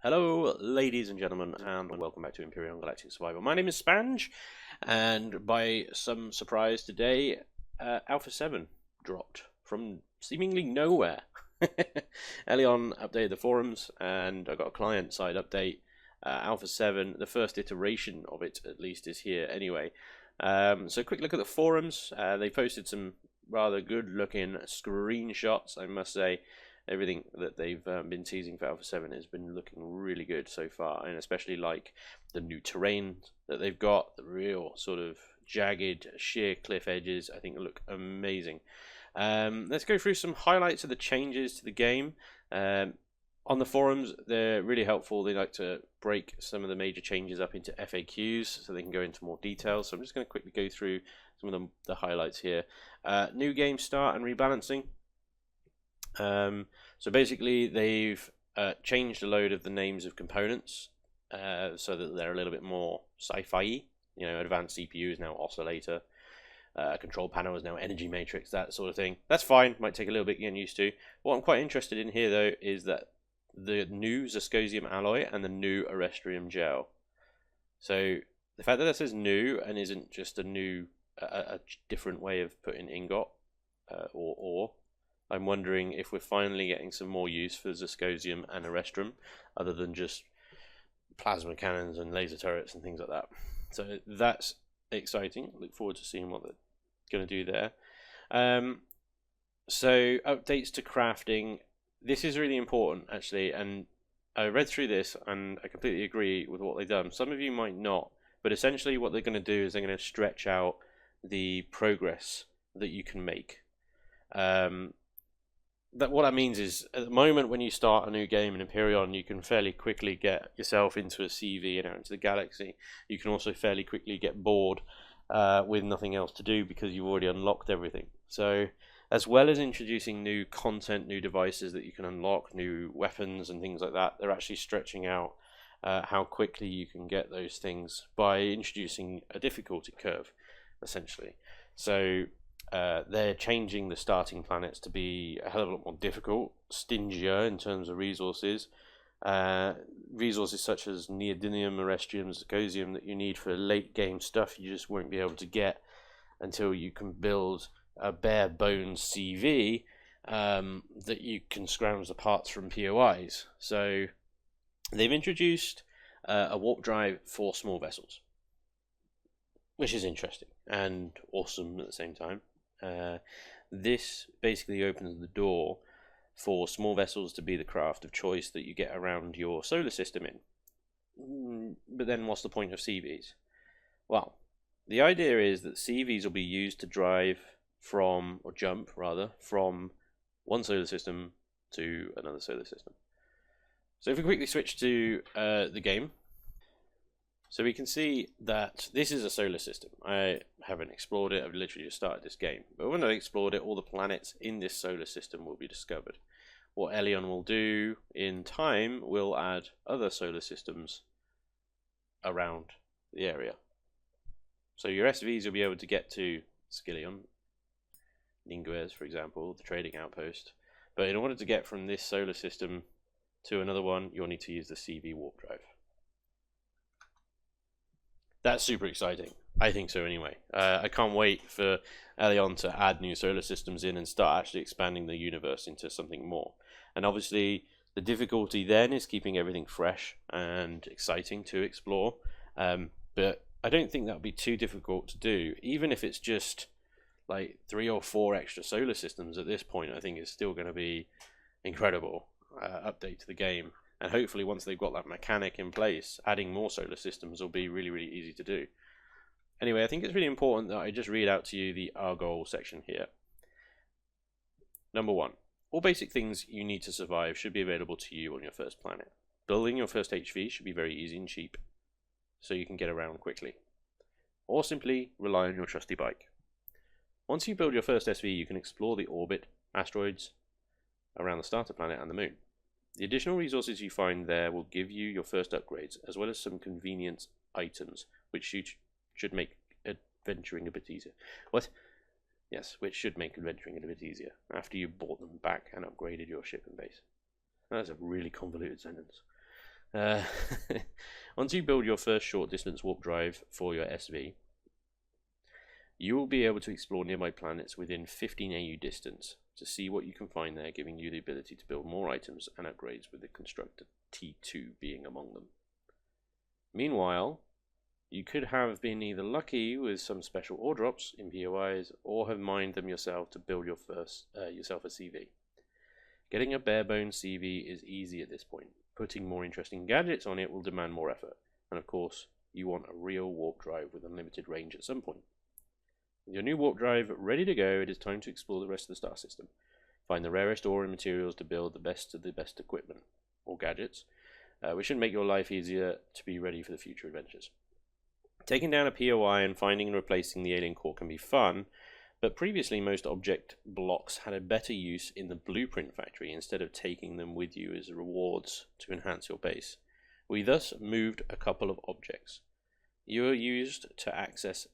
Hello, ladies and gentlemen, and welcome back to Empyrion Galactic Survival. My name is Spanj, and by some surprise today, Alpha 7 dropped from seemingly nowhere. Elion updated the forums, and I got a client-side update. Alpha 7, the first iteration of it at least, is here anyway. So quick look at the forums. They posted some rather good-looking screenshots, I must say. Everything that they've been teasing for Alpha 7 has been looking really good so far, and especially like the new terrain that they've got, the real sort of jagged, sheer cliff edges, I think look amazing. Let's go through some highlights of the changes to the game. On the forums, they're really helpful. They like to break some of the major changes up into FAQs so they can go into more detail. So I'm just going to quickly go through some of the highlights here. New game start and rebalancing. So basically they've changed a load of the names of components so that they're a little bit more sci-fi-y. You know, advanced CPU is now oscillator, control panel is now energy matrix, that sort of thing. That's fine, might take a little bit getting used to. What I'm quite interested in here though is that the new Zirconium alloy and the new Arestrium gel. So the fact that says new and isn't just a new, a different way of putting ingot or ore, I'm wondering if we're finally getting some more use for Zirconium and Arestrium, other than just plasma cannons and laser turrets and things like that. So that's exciting. Look forward to seeing what they're going to do there. So updates to crafting. This is really important, actually, and I read through this and I completely agree with what they've done. Some of you might not, but essentially what they're going to do is they're going to stretch out the progress that you can make. What that means is, at the moment when you start a new game in Empyrion, you can fairly quickly get yourself into a CV and out into the galaxy. You can also fairly quickly get bored with nothing else to do because you've already unlocked everything. So as well as introducing new content, new devices that you can unlock, new weapons and things like that, they're actually stretching out how quickly you can get those things by introducing a difficulty curve, essentially. So they're changing the starting planets to be a hell of a lot more difficult, stingier in terms of resources. Resources such as neodymium, arestrium, zirconium that you need for late game stuff you just won't be able to get until you can build a bare bones CV that you can scrounge the parts from POIs. So they've introduced a warp drive for small vessels, which is interesting and awesome at the same time. This basically opens the door for small vessels to be the craft of choice that you get around your solar system in. But then what's the point of CVs? Well, the idea is that CVs will be used to drive from, or jump rather, from one solar system to another solar system. So if we quickly switch to the game, so we can see that this is a solar system. I haven't explored it, I've literally just started this game. But when I explored it, all the planets in this solar system will be discovered. What Elion will do in time will add other solar systems around the area. So your SVs will be able to get to Skillion, Ninguez, for example, the trading outpost. But in order to get from this solar system to another one, you'll need to use the CV warp drive. That's super exciting. I think so anyway. I can't wait for Elion to add new solar systems in and start actually expanding the universe into something more. And obviously, the difficulty then is keeping everything fresh and exciting to explore. But I don't think that would be too difficult to do, even if it's just like 3 or 4 extra solar systems at this point. I think it's still going to be incredible update to the game. And hopefully once they've got that mechanic in place, adding more solar systems will be really, really easy to do. Anyway, I think it's really important that I just read out to you our goal section here. Number 1. All basic things you need to survive should be available to you on your first planet. Building your first HV should be very easy and cheap, so you can get around quickly. Or simply rely on your trusty bike. Once you build your first SV, you can explore the orbit, asteroids, around the starter planet and the moon. The additional resources you find there will give you your first upgrades, as well as some convenience items, which should make adventuring a bit easier. What? Yes, which should make adventuring a bit easier, after you bought them back and upgraded your ship and base. That's a really convoluted sentence. Uh, once you build your first short distance warp drive for your SV, you will be able to explore nearby planets within 15 AU distance to see what you can find there, giving you the ability to build more items and upgrades, with the constructor T2 being among them. Meanwhile, you could have been either lucky with some special ore drops in POIs, or have mined them yourself to build your yourself a CV. Getting a bare bones CV is easy at this point. Putting more interesting gadgets on it will demand more effort, and of course, you want a real warp drive with unlimited range at some point. With your new warp drive ready to go, it is time to explore the rest of the star system. Find the rarest ore and materials to build the best of the best equipment, or gadgets, which should make your life easier to be ready for the future adventures. Taking down a POI and finding and replacing the alien core can be fun, but previously most object blocks had a better use in the blueprint factory instead of taking them with you as rewards to enhance your base. We thus moved a couple of objects. You are used to access...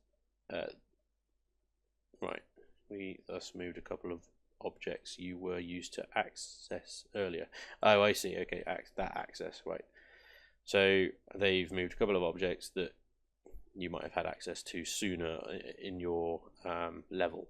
We thus moved a couple of objects you were used to access earlier. Oh, I see. Okay, that access, right. So they've moved a couple of objects that you might have had access to sooner in your level.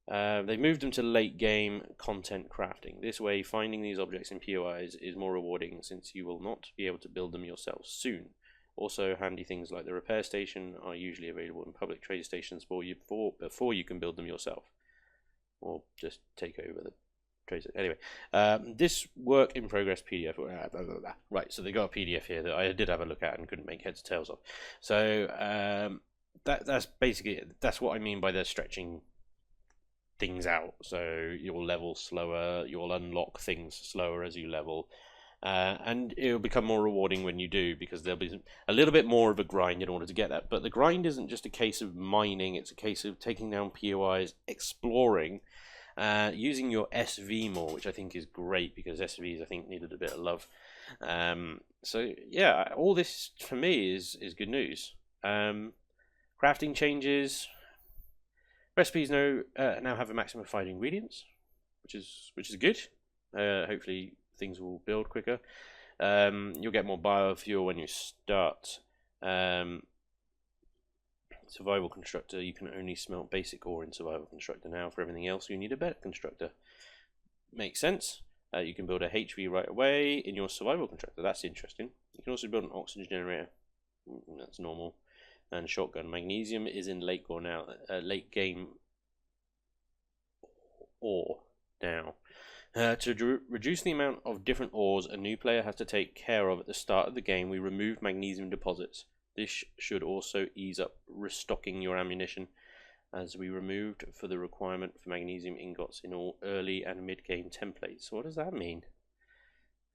They've moved them to late game content crafting. This way, finding these objects in POIs is more rewarding, since you will not be able to build them yourself soon. Also, handy things like the repair station are usually available in public trade stations before you can build them yourself, or just take over the trade. Anyway, this work in progress PDF. Right, so they got a PDF here that I did have a look at and couldn't make heads or tails of. So that's basically it. That's what I mean by they're stretching things out. So you'll level slower, you'll unlock things slower as you level. And it'll become more rewarding when you do, because there'll be a little bit more of a grind in order to get that. But the grind isn't just a case of mining, it's a case of taking down POIs, exploring, using your SV more, which I think is great, because SVs I think needed a bit of love. So yeah, all this for me is good news. Crafting changes. Recipes now have a maximum of 5 ingredients, which is good. Hopefully things will build quicker. You'll get more biofuel when you start. Survival constructor, you can only smelt basic ore in survival constructor now. For everything else you need a better constructor. Makes sense. You can build a HV right away in your survival constructor. That's interesting. You can also build an oxygen generator. That's normal. And shotgun. Magnesium is in late game ore now. To reduce the amount of different ores a new player has to take care of at the start of the game, we remove magnesium deposits. This should also ease up restocking your ammunition, as we removed for the requirement for magnesium ingots in all early and mid-game templates. What does that mean?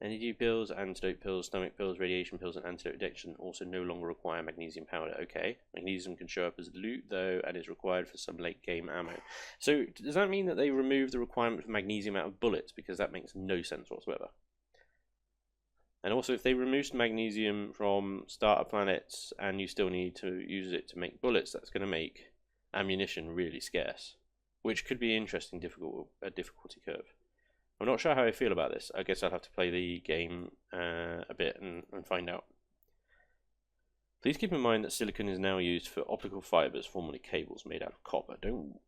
Energy pills, antidote pills, stomach pills, radiation pills, and antidote addiction also no longer require magnesium powder. Okay. Magnesium can show up as loot, though, and is required for some late-game ammo. So, does that mean that they removed the requirement for magnesium out of bullets? Because that makes no sense whatsoever. And also, if they removed magnesium from starter planets, and you still need to use it to make bullets, that's going to make ammunition really scarce, which could be interesting difficulty curve. I'm not sure how I feel about this. I guess I'll have to play the game a bit and find out. Please keep in mind that silicon is now used for optical fibers, formerly cables made out of copper. Don't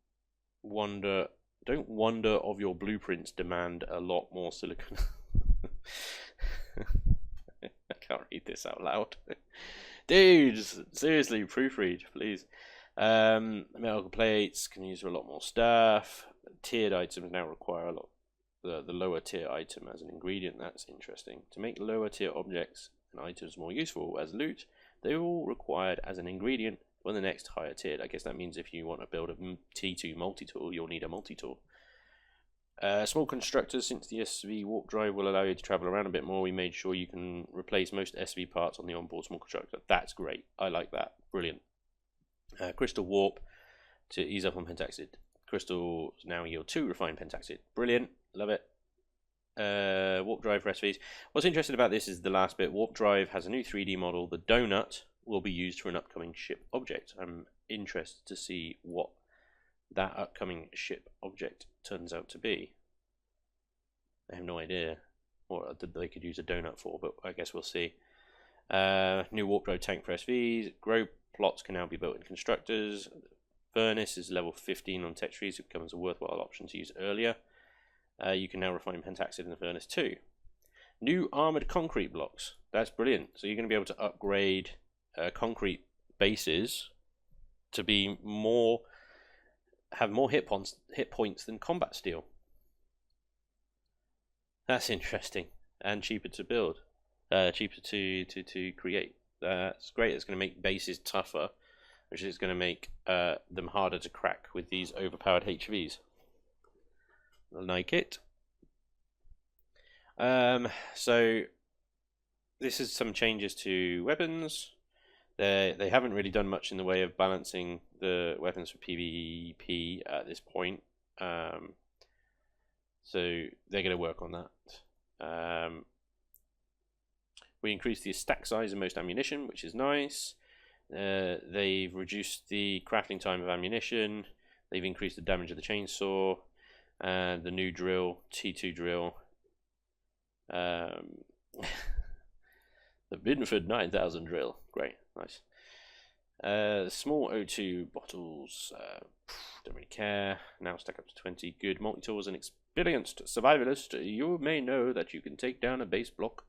wonder of your blueprints demand a lot more silicon. I can't read this out loud. Dude, seriously, proofread, please. Metal plates can use for a lot more stuff. Tiered items now require a lot. The lower tier item as an ingredient. That's interesting. To make lower tier objects and items more useful as loot, they're all required as an ingredient for the next higher tier. I guess that means if you want to build a T2 multi-tool, you'll need a multi-tool. Small constructors, since the SV warp drive will allow you to travel around a bit more, we made sure you can replace most SV parts on the onboard small constructor. That's great. I like that. Brilliant. Crystal warp to ease up on pentaxid. Crystals now yield 2 refined pentaxid. Brilliant. Love it. Warp drive recipes. What's interesting about this is the last bit. Warp drive has a new 3D model. The donut will be used for an upcoming ship object. I'm interested to see what that upcoming ship object turns out to be. I have no idea. or that they could use a donut for, but I guess we'll see. New warp drive tank for SVs. Grow plots can now be built in constructors. Furnace is level 15 on tech trees. It becomes a worthwhile option to use earlier. You can now refine pentaxid in the furnace too. New armored concrete blocks. That's brilliant. So you're going to be able to upgrade concrete bases to be have more hit points than combat steel. That's interesting and cheaper to build, cheaper to create. That's great. It's going to make bases tougher, which is going to make them harder to crack with these overpowered HVs. I like it. So this is some changes to weapons. They haven't really done much in the way of balancing the weapons for PvP at this point. So they're going to work on that. We increased the stack size in most ammunition, which is nice. They've reduced the crafting time of ammunition. They've increased the damage of the chainsaw. And the new drill, T2 drill. The Binford 9000 drill. Great, nice. Small O2 bottles. Don't really care. Now stack up to 20. Good multi-tools and experienced survivalist. You may know that you can take down a base block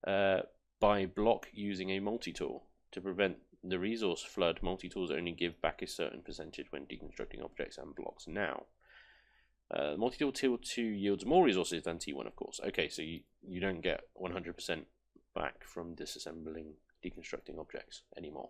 by block using a multi-tool. To prevent the resource flood, multi-tools only give back a certain percentage when deconstructing objects and blocks now. Multi-tool Tier 2 yields more resources than T1, of course. Okay, so you don't get 100% back from disassembling, deconstructing objects anymore.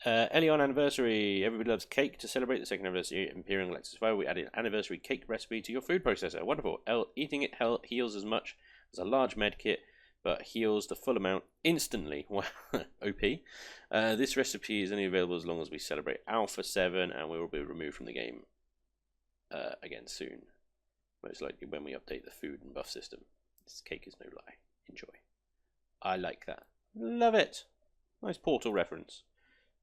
Elion anniversary. Everybody loves cake. To celebrate the second anniversary of Empyrion Galactic Survival, we added an anniversary cake recipe to your food processor. Wonderful. Eating it heals as much as a large med kit, but heals the full amount instantly. OP. This recipe is only available as long as we celebrate Alpha 7, and we will be removed from the game again soon. Most likely when we update the food and buff system. This cake is no lie. Enjoy. I like that. Love it. Nice Portal reference.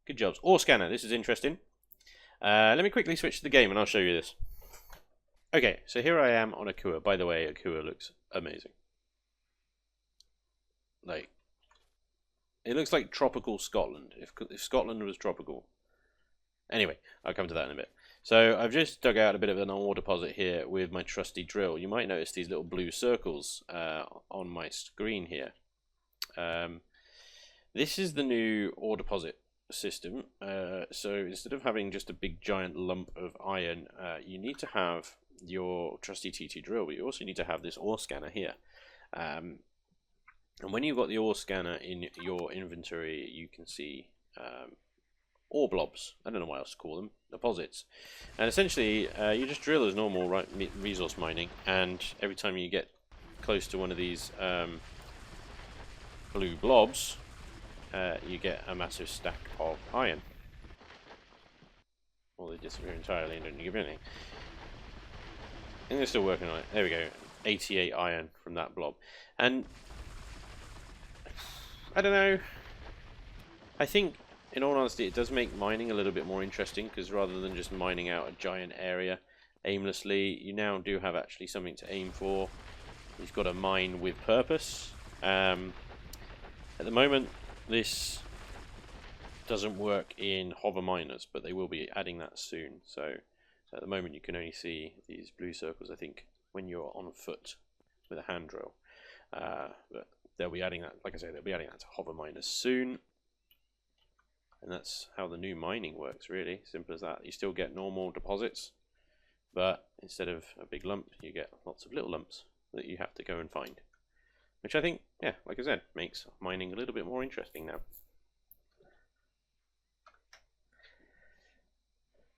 Good jobs. Ore scanner. This is interesting. Let me quickly switch to the game and I'll show you this. Okay, so here I am on Akua. By the way, Akua looks amazing. Like, it looks like tropical Scotland. If Scotland was tropical. Anyway, I'll come to that in a bit. So I've just dug out a bit of an ore deposit here with my trusty drill. You might notice these little blue circles on my screen here. This is the new ore deposit system. So instead of having just a big giant lump of iron, you need to have your trusty T2 drill, but you also need to have this ore scanner here. And when you've got the ore scanner in your inventory, you can see ore blobs. I don't know what else to call them. Deposits. And essentially, you just drill as normal resource mining, and every time you get close to one of these blue blobs, you get a massive stack of iron. Or they disappear entirely and don't give anything. And they're still working on it. There we go. 88 iron from that blob. And I don't know. I think, in all honesty, it does make mining a little bit more interesting, because rather than just mining out a giant area aimlessly, you now do have actually something to aim for. You've got to mine with purpose. At the moment, this doesn't work in hover miners, but they will be adding that soon. So at the moment, you can only see these blue circles, I think, when you're on foot with a hand drill. But they'll be adding that, like I say, they'll be adding that to hover miners soon. And that's how the new mining works, really. Simple as that. You still get normal deposits, but instead of a big lump, you get lots of little lumps that you have to go and find. Which I think, yeah, like I said, makes mining a little bit more interesting now.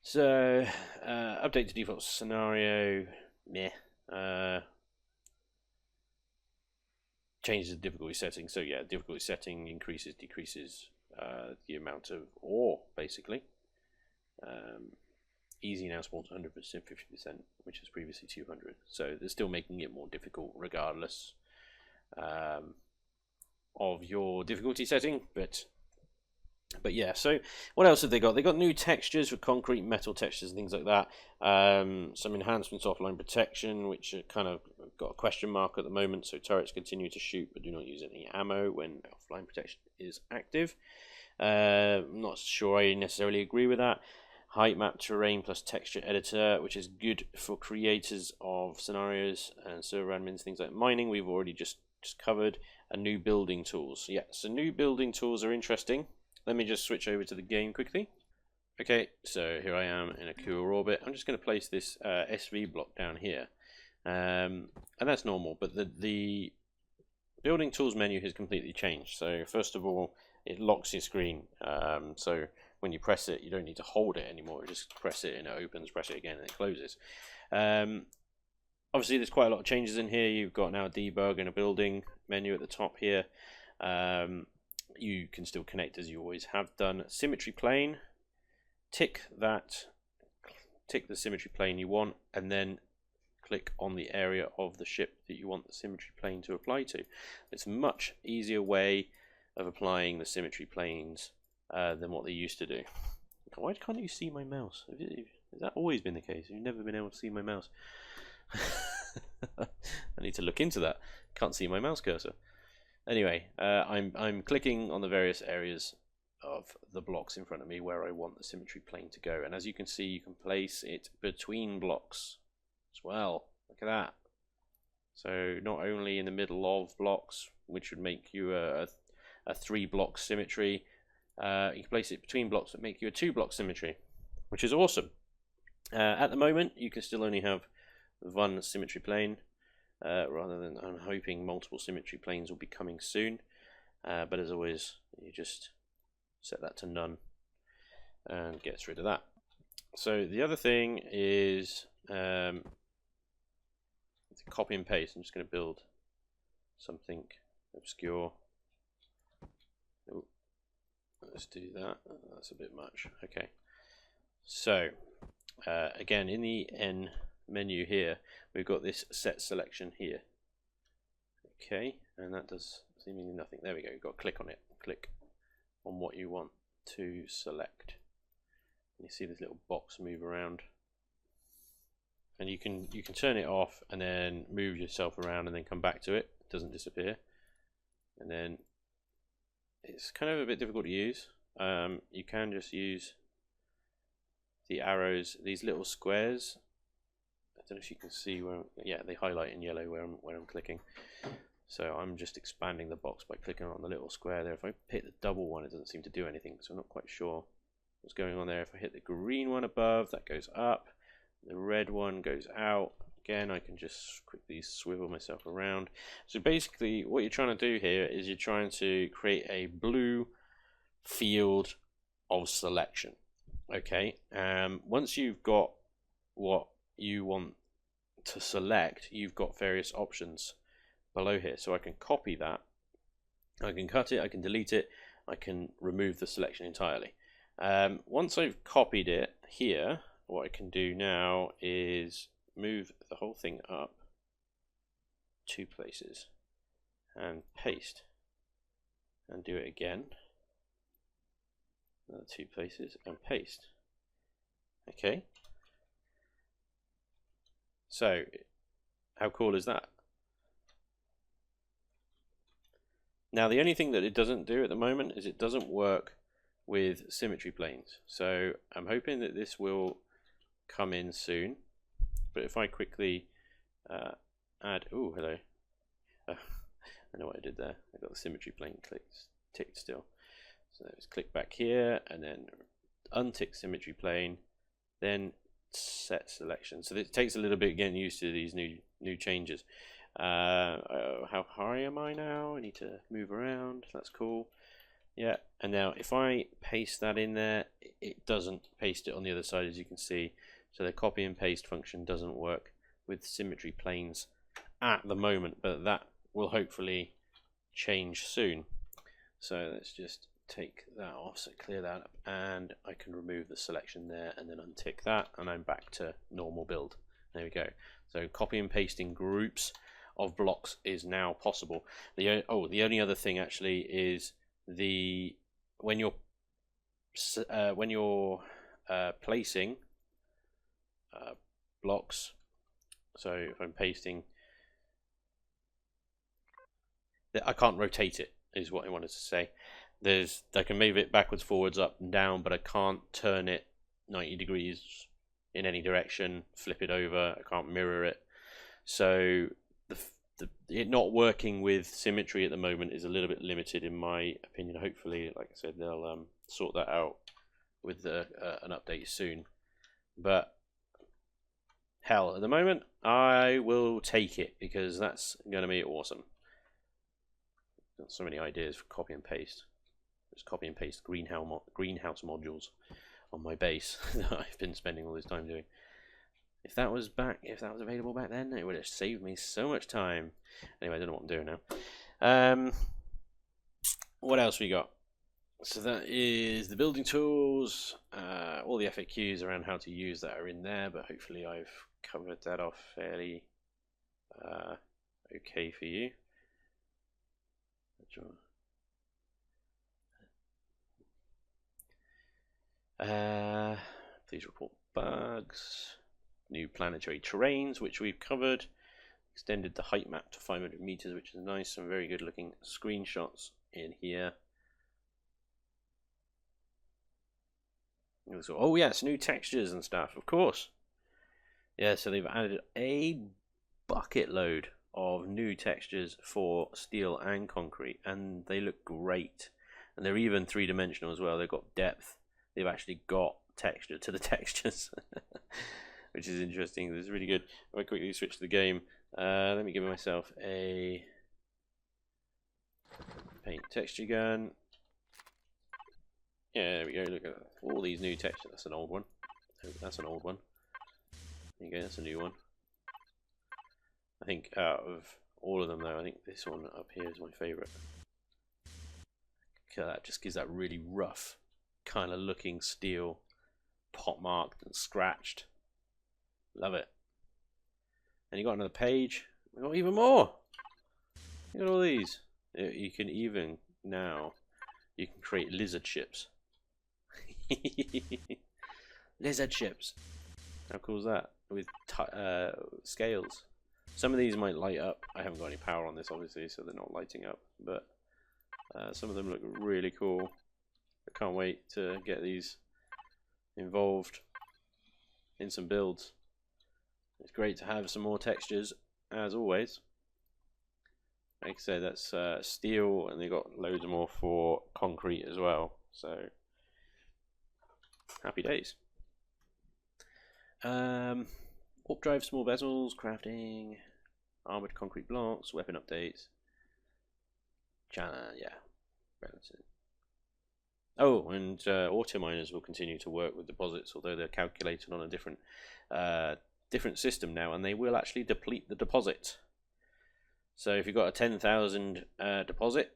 So, update to default scenario, meh. Changes the difficulty setting. So yeah, difficulty setting increases, decreases the amount of ore, basically. Easy now spawns 100%, 50%, which was previously 200. So they're still making it more difficult regardless of your difficulty setting, but But yeah, so what else have they got? They got new textures for concrete, metal textures, and things like that. Some enhancements offline protection, which are kind of got a question mark at the moment. So turrets continue to shoot, but do not use any ammo when offline protection is active. I'm not sure I necessarily agree with that. Height map terrain plus texture editor, which is good for creators of scenarios and server admins, things like mining. We've already just covered. And new building tools. Yeah, so new building tools are interesting. Let me just switch over to the game quickly. Okay, so here I am in a cool orbit. I'm just going to place this SV block down here. And that's normal, but the building tools menu has completely changed. So first of all, it locks your screen. So when you press it, you don't need to hold it anymore. You just press it and it opens, press it again and it closes. Obviously, there's quite a lot of changes in here. You've got now a debug and a building menu at the top here. You can still connect as you always have done. Symmetry plane, tick the symmetry plane you want, and then click on the area of the ship that you want the symmetry plane to apply to. It's a much easier way of applying the symmetry planes than what they used to do. Why can't you see my mouse? Has that always been the case? You've never been able to see my mouse? I need to look into that. Can't see my mouse cursor. Anyway, I'm clicking on the various areas of the blocks in front of me where I want the symmetry plane to go, and as you can see, you can place it between blocks as well. Look at that. So not only in the middle of blocks, which would make you a 3-block symmetry, you can place it between blocks that make you a 2-block symmetry, which is awesome. At the moment, you can still only have one symmetry plane. Rather than, I'm hoping multiple symmetry planes will be coming soon, but as always, you just set that to none and gets rid of that. So the other thing is copy and paste. I'm just going to build something obscure. Oh, let's do that. That's a bit much. Okay, so again, in the N menu here, we've got this set selection here. Okay, and that does seemingly nothing. There we go. You've got to click on it. Click on what you want to select. And you see this little box move around, and you can turn it off and then move yourself around and then come back to it. It doesn't disappear. And then it's kind of a bit difficult to use. You can just use the arrows, these little squares. I don't know if you can see where, yeah, they highlight in yellow where I'm clicking. So I'm just expanding the box by clicking on the little square there. If I hit the double one, it doesn't seem to do anything, so I'm not quite sure what's going on there. If I hit the green one above, that goes up. The red one goes out. Again, I can just quickly swivel myself around. So basically, what you're trying to do here is you're trying to create a blue field of selection. Okay, once you've got what you want to select, you've got various options below here. So I can copy that, I can cut it, I can delete it, I can remove the selection entirely. Once I've copied it here, what I can do now is move the whole thing up 2 places and paste, and do it again, another 2 places and paste. Okay, so how cool is that? Now the only thing that it doesn't do at the moment is it doesn't work with symmetry planes. So I'm hoping that this will come in soon. But if I quickly add, oh hello, I know what I did there. I got the symmetry plane ticked still. So let's click back here and then untick symmetry plane, then set selection. So it takes a little bit getting used to these new changes. How high am I now? I need to move around. That's cool. Yeah, and now if I paste that in there, it doesn't paste it on the other side, as you can see. So the copy and paste function doesn't work with symmetry planes at the moment, but that will hopefully change soon. So let's just take that off, so clear that up, and I can remove the selection there and then untick that, and I'm back to normal build. There we go. So copy and pasting groups of blocks is now possible. The only other thing actually is when you're when you're placing blocks, so if I'm pasting, I can't rotate it, is what I wanted to say. I can move it backwards, forwards, up and down, but I can't turn it 90 degrees in any direction, flip it over. I can't mirror it. So it not working with symmetry at the moment is a little bit limited in my opinion. Hopefully, like I said, they'll sort that out with an update soon. But hell, at the moment, I will take it because that's going to be awesome. Got so many ideas for copy and paste. Just copy and paste greenhouse modules on my base that I've been spending all this time doing. If that was available back then, it would have saved me so much time. Anyway, I don't know what I'm doing now. What else we got? So that is the building tools. All the FAQs around how to use that are in there, but hopefully I've covered that off fairly okay for you. Please report bugs. New planetary terrains, which we've covered. Extended the height map to 500 meters, which is nice. Some very good looking screenshots in here. So, oh yes, new textures and stuff, of course. Yeah, so they've added a bucket load of new textures for steel and concrete, and they look great. And they're even three-dimensional as well. They've got depth. They've actually got texture to the textures, which is interesting. This is really good. I'll quickly switch to the game. Let me give myself a paint texture gun. Yeah, there we go. Look at all these new textures. That's an old one. That's an old one. There you go. That's a new one. I think out of all of them, though, I think this one up here is my favourite. That just gives that really rough kind of looking steel, pot marked and scratched. Love it. And you got another page. We got even more. Look at all these. You can even now you can create lizard ships. Lizard ships. How cool is that? With scales. Some of these might light up. I haven't got any power on this, obviously, so they're not lighting up. But some of them look really cool. I can't wait to get these involved in some builds. It's great to have some more textures, as always. Like I said, that's steel, and they got loads more for concrete as well. So, happy days. Warp drive, small bezels, crafting, armored concrete blocks, weapon updates. Yeah. Oh, and auto miners will continue to work with deposits, although they're calculated on a different system now, and they will actually deplete the deposit. So if you've got a 10,000 deposit,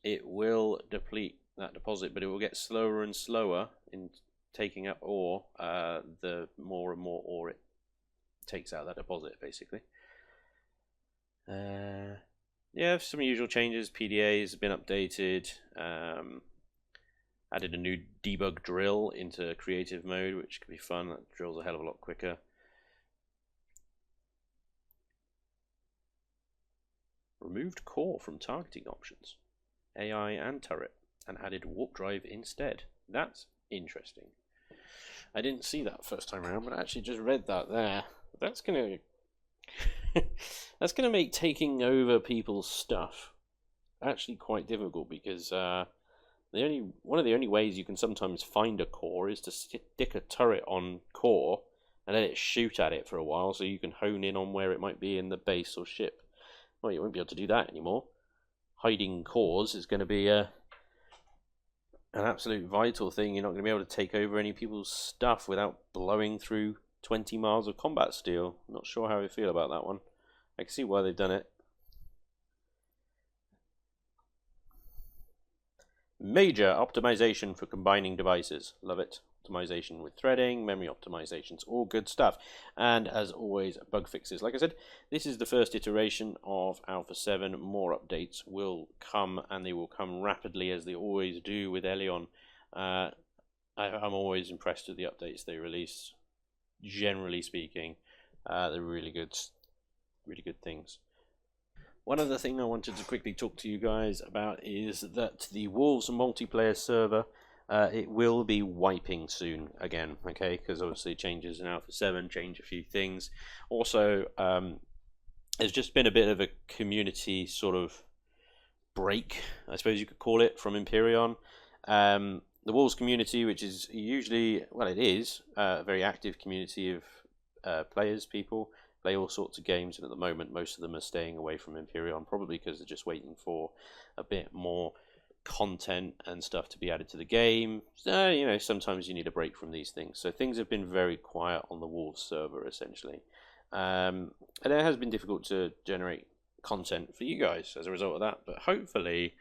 it will deplete that deposit, but it will get slower and slower in taking up ore. The more and more ore it takes out of that deposit, basically. Yeah, some usual changes. PDAs have been updated. Added a new debug drill into creative mode, which could be fun. That drills a hell of a lot quicker. Removed core from targeting options, AI and turret, and added warp drive instead. That's interesting. I didn't see that first time around, but I actually just read that there. That's gonna make taking over people's stuff actually quite difficult, because one of the only ways you can sometimes find a core is to stick a turret on core and let it shoot at it for a while, so you can hone in on where it might be in the base or ship. Well, you won't be able to do that anymore. Hiding cores is going to be an absolute vital thing. You're not going to be able to take over any people's stuff without blowing through 20 miles of combat steel. Not sure how I feel about that one. I can see why they've done it. Major optimization for combining devices. Love it. Optimization with threading, memory optimizations, all good stuff. And as always, bug fixes. Like I said, this is the first iteration of Alpha 7. More updates will come, and they will come rapidly, as they always do with Elion. I'm always impressed with the updates they release. Generally speaking, they're really good things. One other thing I wanted to quickly talk to you guys about is that the Wolves multiplayer server, it will be wiping soon again, okay? Because obviously changes in Alpha 7 change a few things. Also, there's just been a bit of a community sort of break, I suppose you could call it, from Empyrion. The Wolves community, which is usually, well, it is a very active community of players, people play all sorts of games, and at the moment most of them are staying away from Empyrion, probably because they're just waiting for a bit more content and stuff to be added to the game. So, you know, sometimes you need a break from these things. So things have been very quiet on the Wolves server, essentially. And it has been difficult to generate content for you guys as a result of that, but hopefully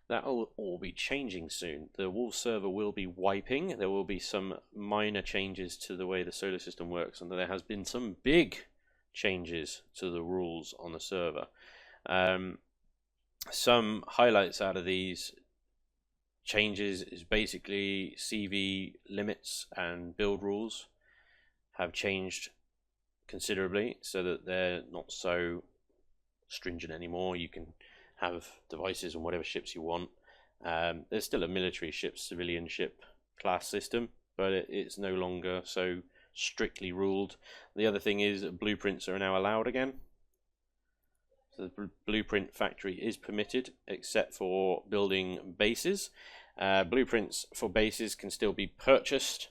that will all be changing soon. The Wolves server will be wiping. There will be some minor changes to the way the solar system works, and there has been some big changes to the rules on the server. Some highlights out of these changes is basically CV limits and build rules have changed considerably so that they're not so stringent anymore. You can have devices on whatever ships you want. There's still a military ship, civilian ship class system, but it's no longer so strictly ruled. The other thing is blueprints are now allowed again. So the blueprint factory is permitted, except for building bases. Blueprints for bases can still be purchased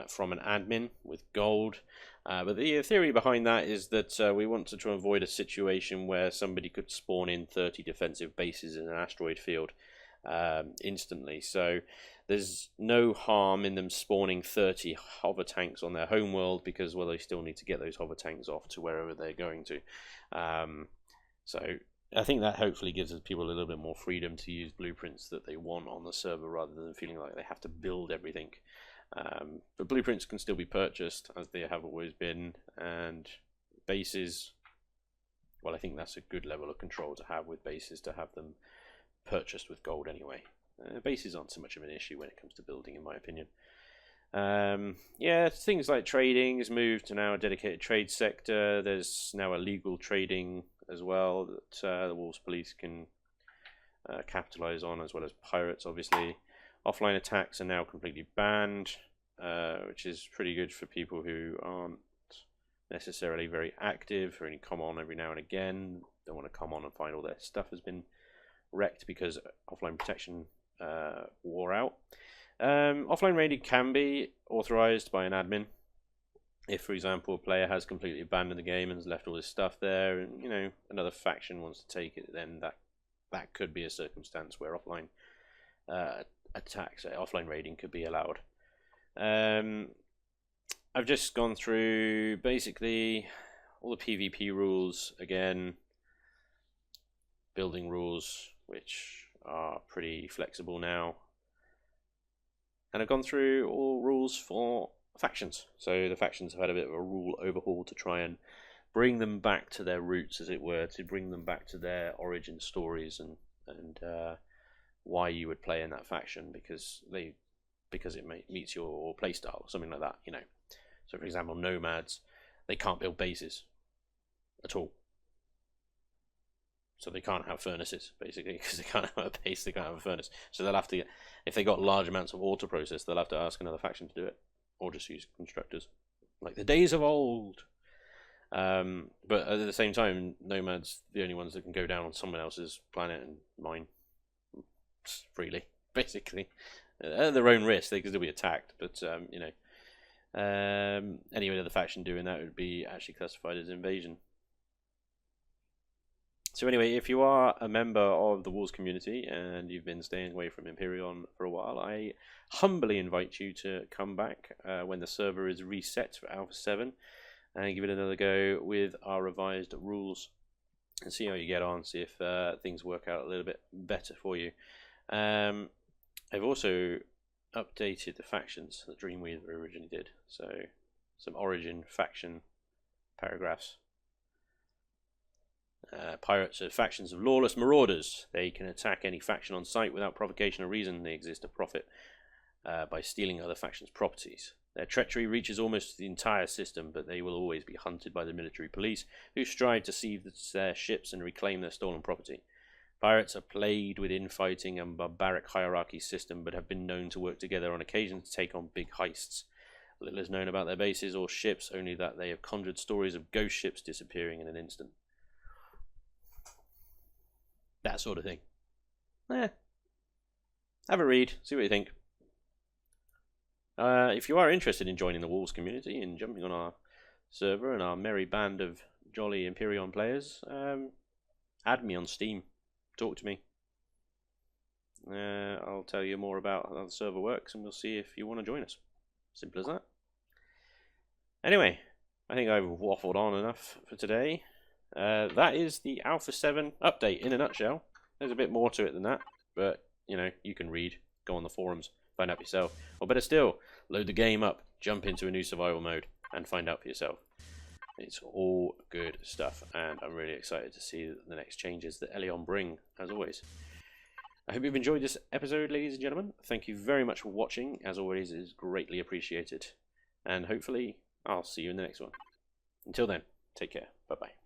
from an admin with gold. But the theory behind that is that we want to try and avoid a situation where somebody could spawn in 30 defensive bases in an asteroid field instantly. So there's no harm in them spawning 30 hover tanks on their home world because, well, they still need to get those hover tanks off to wherever they're going to. So I think that hopefully gives people a little bit more freedom to use blueprints that they want on the server rather than feeling like they have to build everything. But blueprints can still be purchased, as they have always been, and bases, well, I think that's a good level of control to have with bases, to have them purchased with gold anyway. Bases aren't so much of an issue when it comes to building, in my opinion. Yeah, things like trading has moved to now a dedicated trade sector. There's now a legal trading as well that the Wolves Police can capitalize on, as well as pirates, obviously. Offline attacks are now completely banned, which is pretty good for people who aren't necessarily very active, or only come on every now and again. Don't want to come on and find all their stuff has been wrecked because offline protection wore out. Offline raiding can be authorized by an admin. If, for example, a player has completely abandoned the game and has left all his stuff there, and, you know, another faction wants to take it, then that could be a circumstance where offline attacks, offline raiding could be allowed. I've just gone through basically all the PvP rules again, building rules, which are pretty flexible now, and I've gone through all rules for factions. So the factions have had a bit of a rule overhaul to try and bring them back to their roots, as it were, to bring them back to their origin stories and why you would play in that faction, because it meets your playstyle, something like that, you know. So, for example, nomads, they can't build bases at all. So they can't have furnaces, basically, because they can't have a base, they can't have a furnace. So they'll have to, if they got large amounts of auto process, they'll have to ask another faction to do it, or just use constructors, like the days of old. But at the same time, nomads, the only ones that can go down on someone else's planet and mine freely, basically, at their own risk. They could still be attacked, but you know, any other faction doing that would be actually classified as invasion. So anyway, if you are a member of the Wolves community and you've been staying away from Empyrion for a while, I humbly invite you to come back when the server is reset for Alpha 7 and give it another go with our revised rules and see how you get on, see if things work out a little bit better for you. I've also updated the factions that Dreamweaver originally did, so some origin faction paragraphs. Pirates are factions of lawless marauders. They can attack any faction on sight without provocation or reason. They exist to profit by stealing other factions' properties. Their treachery reaches almost the entire system, but they will always be hunted by the military police, who strive to seize their ships and reclaim their stolen property. Pirates are plagued with infighting and barbaric hierarchy system, but have been known to work together on occasion to take on big heists. Little is known about their bases or ships, only that they have conjured stories of ghost ships disappearing in an instant. That sort of thing. Have a read, see what you think. If you are interested in joining the Wolves community and jumping on our server and our merry band of jolly Empyrion players, add me on Steam. Talk to me. I'll tell you more about how the server works, and we'll see if you want to join us. Simple as that. Anyway, I think I've waffled on enough for today. That is the Alpha 7 update in a nutshell. There's a bit more to it than that, but you know, you can read, go on the forums, find out for yourself. Or better still, load the game up, jump into a new survival mode, and find out for yourself. It's all good stuff, and I'm really excited to see the next changes that Elion bring, as always. I hope you've enjoyed this episode, ladies and gentlemen. Thank you very much for watching. As always, it is greatly appreciated. And hopefully, I'll see you in the next one. Until then, take care. Bye-bye.